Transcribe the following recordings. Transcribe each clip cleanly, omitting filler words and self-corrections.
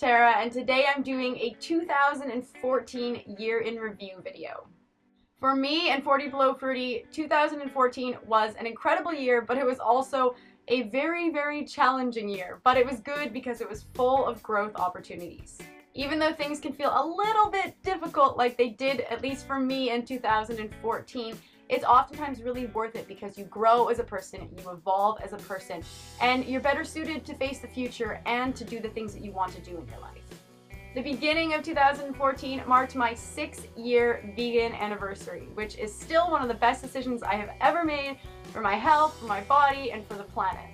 Sarah, and today I'm doing a 2014 year in review video. For me and 40 Below Fruity, 2014 was an incredible year, but it was also a very, very challenging year. But it was good because it was full of growth opportunities. Even though things can feel a little bit difficult like they did, at least for me in 2014, it's oftentimes really worth it because you grow as a person, you evolve as a person, and you're better suited to face the future and to do the things that you want to do in your life. The beginning of 2014 marked my 6-year vegan anniversary, which is still one of the best decisions I have ever made for my health, for my body, and for the planet.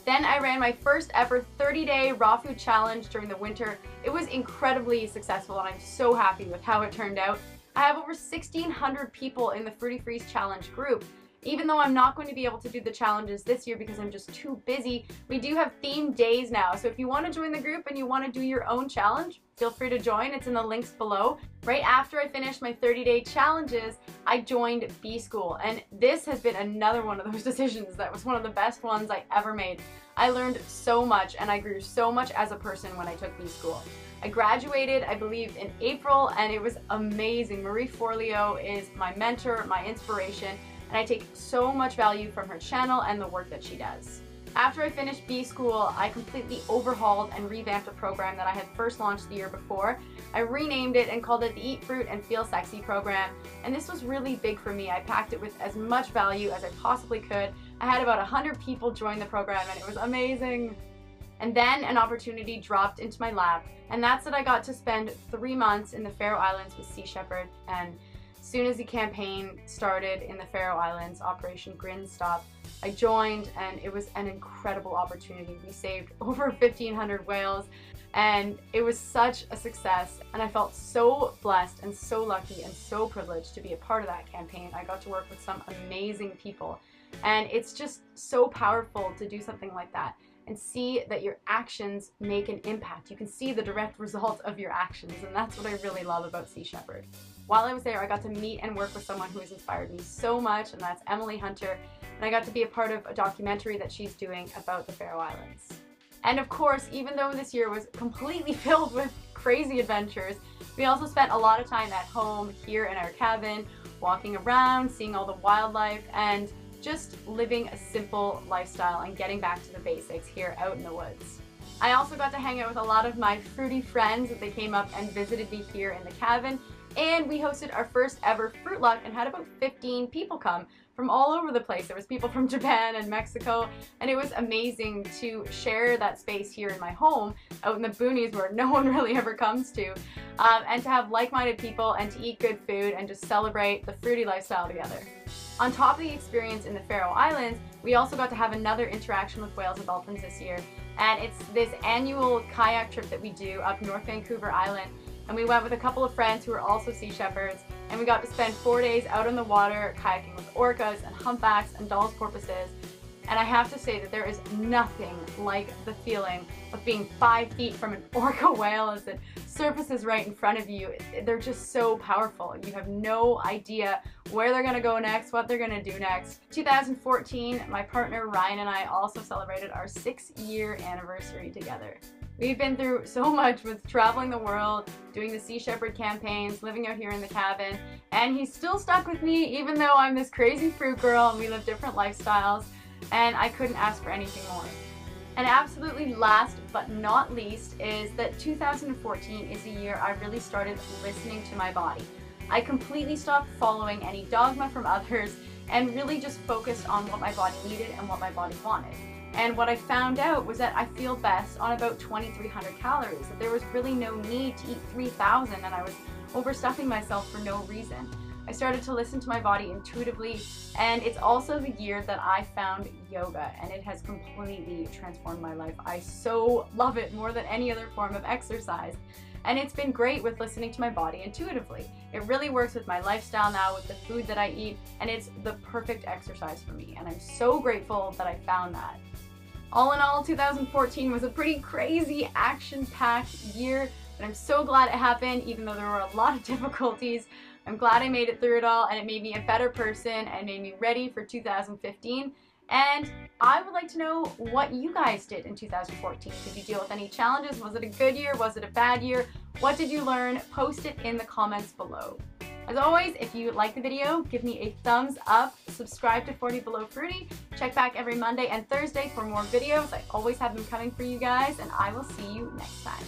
Then I ran my first ever 30-day raw food challenge during the winter. It was incredibly successful and I'm so happy with how it turned out. I have over 1,600 people in the Fruity Freeze Challenge group. Even though I'm not going to be able to do the challenges this year because I'm just too busy, we do have themed days now. So if you want to join the group and you want to do your own challenge, feel free to join. It's in the links below. Right after I finished my 30-day challenges, I joined B School. And this has been another one of those decisions that was one of the best ones I ever made. I learned so much and I grew so much as a person when I took B School. I graduated, I believe, in April, and it was amazing. Marie Forleo is my mentor, my inspiration, and I take so much value from her channel and the work that she does. After I finished B School, I completely overhauled and revamped a program that I had first launched the year before. I renamed it and called it the Eat Fruit and Feel Sexy program, and this was really big for me. I packed it with as much value as I possibly could. I had about 100 people join the program and it was amazing. And then an opportunity dropped into my lap, and that's that I got to spend 3 months in the Faroe Islands with Sea Shepherd. And as soon as the campaign started in the Faroe Islands, Operation Grin Stop, I joined, and it was an incredible opportunity. We saved over 1,500 whales, and it was such a success, and I felt so blessed and so lucky and so privileged to be a part of that campaign. I got to work with some amazing people, and it's just so powerful to do something like that and see that your actions make an impact. You can see the direct result of your actions, and that's what I really love about Sea Shepherd. While I was there, I got to meet and work with someone who has inspired me so much, and that's Emily Hunter, and I got to be a part of a documentary that she's doing about the Faroe Islands. And of course, even though this year was completely filled with crazy adventures, we also spent a lot of time at home here in our cabin, walking around, seeing all the wildlife, and just living a simple lifestyle and getting back to the basics here out in the woods. I also got to hang out with a lot of my fruity friends. They came up and visited me here in the cabin, and we hosted our first ever Fruit Luck and had about 15 people come from all over the place. There was people from Japan and Mexico, and it was amazing to share that space here in my home out in the boonies where no one really ever comes to, and to have like-minded people and to eat good food and just celebrate the fruity lifestyle together. On top of the experience in the Faroe Islands, we also got to have another interaction with whales and dolphins this year, and it's this annual kayak trip that we do up North Vancouver Island, and we went with a couple of friends who are also sea shepherds, and we got to spend 4 days out on the water kayaking with orcas and humpbacks and Dall's porpoises. And I have to say that there is nothing like the feeling of being 5 feet from an orca whale as it surfaces right in front of you. They're just so powerful. You have no idea where they're going to go next, what they're going to do next. 2014, my partner Ryan and I also celebrated our 6-year anniversary together. We've been through so much with traveling the world, doing the Sea Shepherd campaigns, living out here in the cabin, and he's still stuck with me even though I'm this crazy fruit girl and we live different lifestyles. And I couldn't ask for anything more. And absolutely last but not least is that 2014 is the year I really started listening to my body. I completely stopped following any dogma from others and really just focused on what my body needed and what my body wanted. And what I found out was that I feel best on about 2,300 calories, that there was really no need to eat 3,000, and I was overstuffing myself for no reason. I started to listen to my body intuitively, and it's also the year that I found yoga, and it has completely transformed my life. I so love it more than any other form of exercise, and it's been great with listening to my body intuitively. It really works with my lifestyle now, with the food that I eat, and it's the perfect exercise for me, and I'm so grateful that I found that. All in all, 2014 was a pretty crazy, action-packed year, but I'm so glad it happened, even though there were a lot of difficulties. I'm glad I made it through it all, and it made me a better person and made me ready for 2015. And I would like to know what you guys did in 2014. Did you deal with any challenges? Was it a good year? Was it a bad year? What did you learn? Post it in the comments below. As always, if you like the video, give me a thumbs up, subscribe to 40BelowFruity, check back every Monday and Thursday for more videos. I always have them coming for you guys, and I will see you next time.